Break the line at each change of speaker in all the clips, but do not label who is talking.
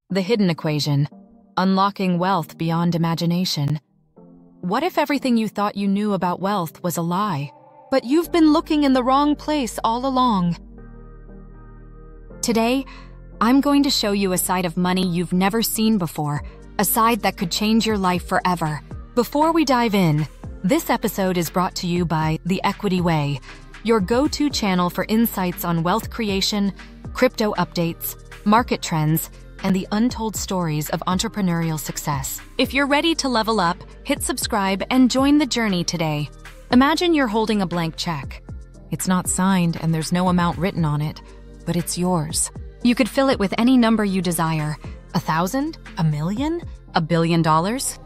The hidden equation, unlocking wealth beyond imagination. What if everything you thought you knew about wealth was a lie, but you've been looking in the wrong place all along? Today, I'm going to show you a side of money you've never seen before, a side that could change your life forever. Before we dive in, this episode is brought to you by The Equity Way, your go-to channel for insights on wealth creation, crypto updates, market trends, and the untold stories of entrepreneurial success. If you're ready to level up, hit subscribe and join the journey today. Imagine you're holding a blank check. It's not signed and there's no amount written on it, but it's yours. You could fill it with any number you desire. 1,000? A million? $1 billion?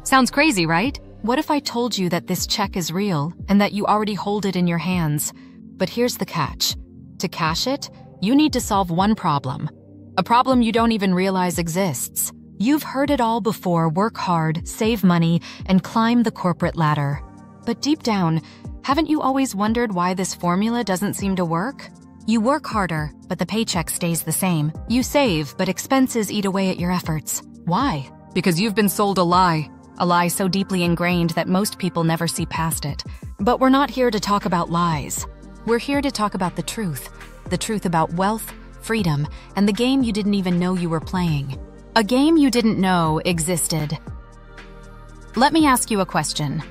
Sounds crazy, right? What if I told you that this check is real and that you already hold it in your hands? But here's the catch. To cash it, you need to solve one problem. A problem you don't even realize exists. You've heard it all before: work hard, save money, and climb the corporate ladder. But deep down, haven't you always wondered why this formula doesn't seem to work? You work harder, but the paycheck stays the same. You save, but expenses eat away at your efforts. Why? Because you've been sold a lie so deeply ingrained that most people never see past it. But we're not here to talk about lies. We're here to talk about the truth about wealth, freedom, and the game you didn't even know you were playing. A game you didn't know existed. Let me ask you a question.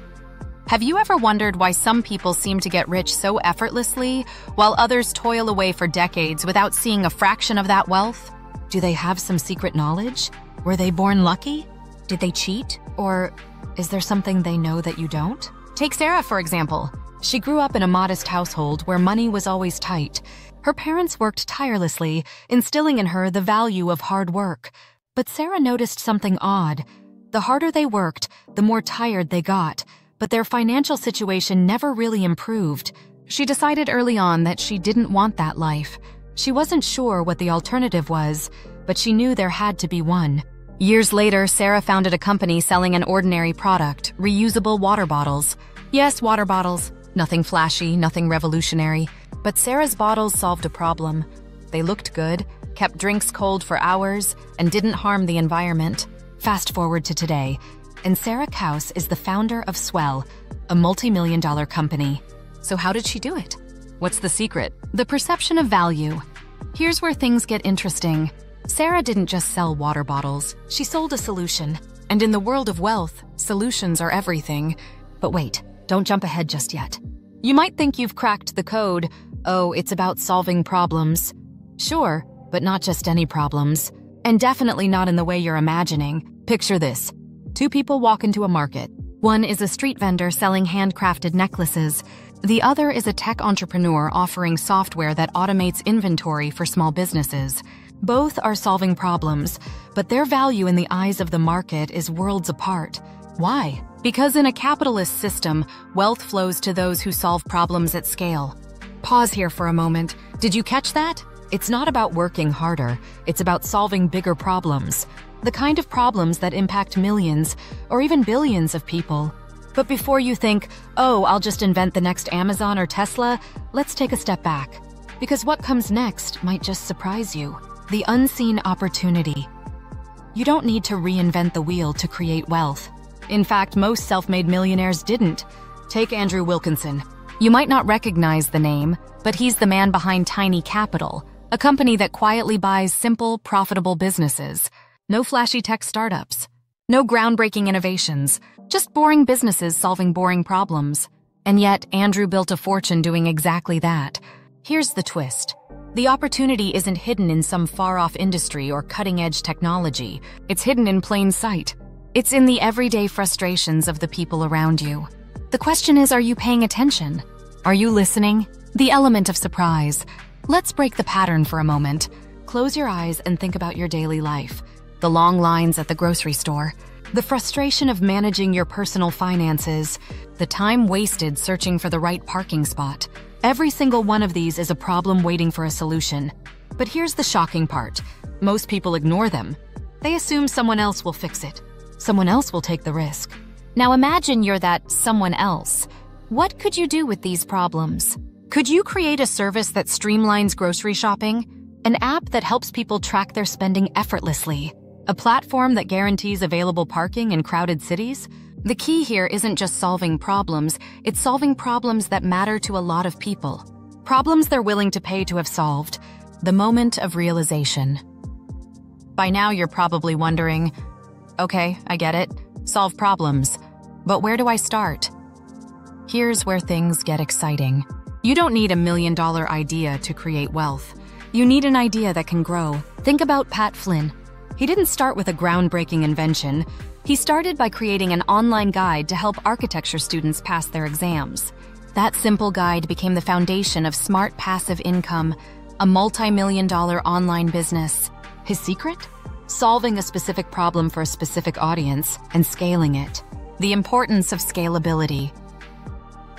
Have you ever wondered why some people seem to get rich so effortlessly, while others toil away for decades without seeing a fraction of that wealth? Do they have some secret knowledge? Were they born lucky? Did they cheat? Or is there something they know that you don't? Take Sarah, for example. She grew up in a modest household where money was always tight. Her parents worked tirelessly, instilling in her the value of hard work. But Sarah noticed something odd. The harder they worked, the more tired they got, but their financial situation never really improved. She decided early on that she didn't want that life. She wasn't sure what the alternative was, but she knew there had to be one. Years later, Sarah founded a company selling an ordinary product: reusable water bottles. Yes, water bottles. Nothing flashy, nothing revolutionary. But Sarah's bottles solved a problem. They looked good, kept drinks cold for hours, and didn't harm the environment. Fast forward to today, and Sarah Kauss is the founder of Swell, a multi-million-dollar company. So how did she do it? What's the secret? The perception of value. Here's where things get interesting. Sarah didn't just sell water bottles, she sold a solution. And in the world of wealth, solutions are everything. But wait, don't jump ahead just yet. You might think you've cracked the code. Oh, it's about solving problems. Sure, but not just any problems. And definitely not in the way you're imagining. Picture this. Two people walk into a market. One is a street vendor selling handcrafted necklaces. The other is a tech entrepreneur offering software that automates inventory for small businesses. Both are solving problems, but their value in the eyes of the market is worlds apart. Why? Because in a capitalist system, wealth flows to those who solve problems at scale. Pause here for a moment. Did you catch that? It's not about working harder. It's about solving bigger problems. The kind of problems that impact millions or even billions of people. But before you think, oh, I'll just invent the next Amazon or Tesla, let's take a step back. Because what comes next might just surprise you. The unseen opportunity. You don't need to reinvent the wheel to create wealth. In fact, most self-made millionaires didn't. Take Andrew Wilkinson. You might not recognize the name, but he's the man behind Tiny Capital, a company that quietly buys simple, profitable businesses. No flashy tech startups. No groundbreaking innovations. Just boring businesses solving boring problems. And yet, Andrew built a fortune doing exactly that. Here's the twist. The opportunity isn't hidden in some far-off industry or cutting-edge technology. It's hidden in plain sight. It's in the everyday frustrations of the people around you. The question is, are you paying attention? Are you listening? The element of surprise. Let's break the pattern for a moment. Close your eyes and think about your daily life. The long lines at the grocery store. The frustration of managing your personal finances. The time wasted searching for the right parking spot. Every single one of these is a problem waiting for a solution. But here's the shocking part. Most people ignore them. They assume someone else will fix it. Someone else will take the risk. Now imagine you're that someone else. What could you do with these problems? Could you create a service that streamlines grocery shopping? An app that helps people track their spending effortlessly? A platform that guarantees available parking in crowded cities? The key here isn't just solving problems, it's solving problems that matter to a lot of people. Problems they're willing to pay to have solved. The moment of realization. By now you're probably wondering, okay, I get it, solve problems, but where do I start? Here's where things get exciting. You don't need $1 million idea to create wealth. You need an idea that can grow. Think about Pat Flynn. He didn't start with a groundbreaking invention. He started by creating an online guide to help architecture students pass their exams. That simple guide became the foundation of Smart Passive Income, a multi-million-dollar online business. His secret? Solving a specific problem for a specific audience and scaling it. The importance of scalability.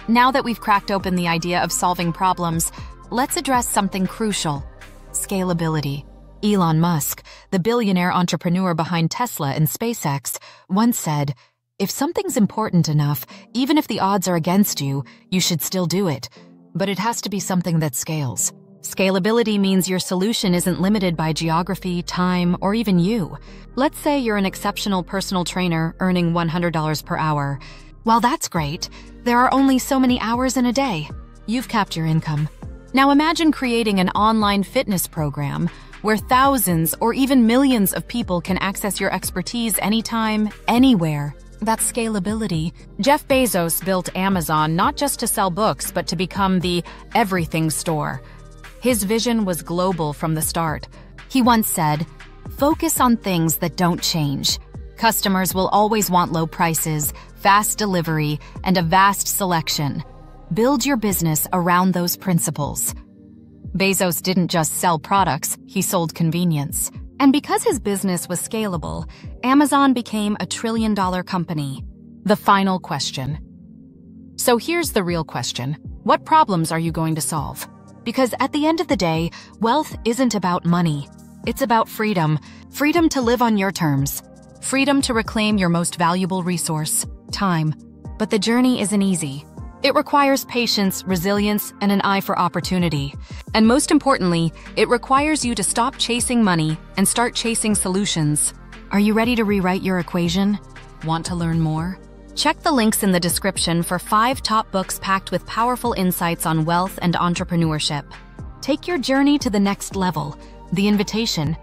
Now that we've cracked open the idea of solving problems, let's address something crucial: scalability. Elon Musk, the billionaire entrepreneur behind Tesla and SpaceX, once said, "If something's important enough, even if the odds are against you, you should still do it. But it has to be something that scales." Scalability means your solution isn't limited by geography, time, or even you. Let's say you're an exceptional personal trainer earning $100 per hour. While that's great, there are only so many hours in a day. You've capped your income. Now imagine creating an online fitness program where thousands or even millions of people can access your expertise anytime, anywhere. That's scalability. Jeff Bezos built Amazon not just to sell books, but to become the everything store. His vision was global from the start. He once said, "Focus on things that don't change. Customers will always want low prices, fast delivery, and a vast selection. Build your business around those principles." Bezos didn't just sell products, he sold convenience. And because his business was scalable, Amazon became a $1 trillion company. The final question. So here's the real question. What problems are you going to solve? Because at the end of the day, wealth isn't about money. It's about freedom. Freedom to live on your terms. Freedom to reclaim your most valuable resource, time. But the journey isn't easy. It requires patience, resilience, and an eye for opportunity. And most importantly, it requires you to stop chasing money and start chasing solutions. Are you ready to rewrite your equation? Want to learn more? Check the links in the description for 5 top books packed with powerful insights on wealth and entrepreneurship. Take your journey to the next level, the invitation.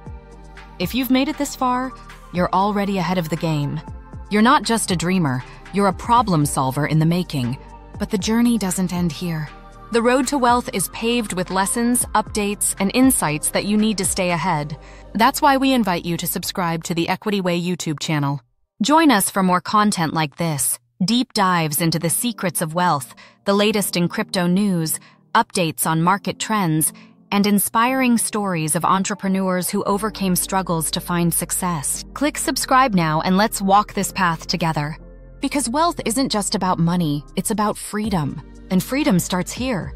If you've made it this far, you're already ahead of the game. You're not just a dreamer, you're a problem solver in the making. But the journey doesn't end here. The road to wealth is paved with lessons, updates, and insights that you need to stay ahead. That's why we invite you to subscribe to the Equity Way YouTube channel. Join us for more content like this, deep dives into the secrets of wealth, the latest in crypto news, updates on market trends, and inspiring stories of entrepreneurs who overcame struggles to find success. Click subscribe now and let's walk this path together. Because wealth isn't just about money, it's about freedom. And freedom starts here,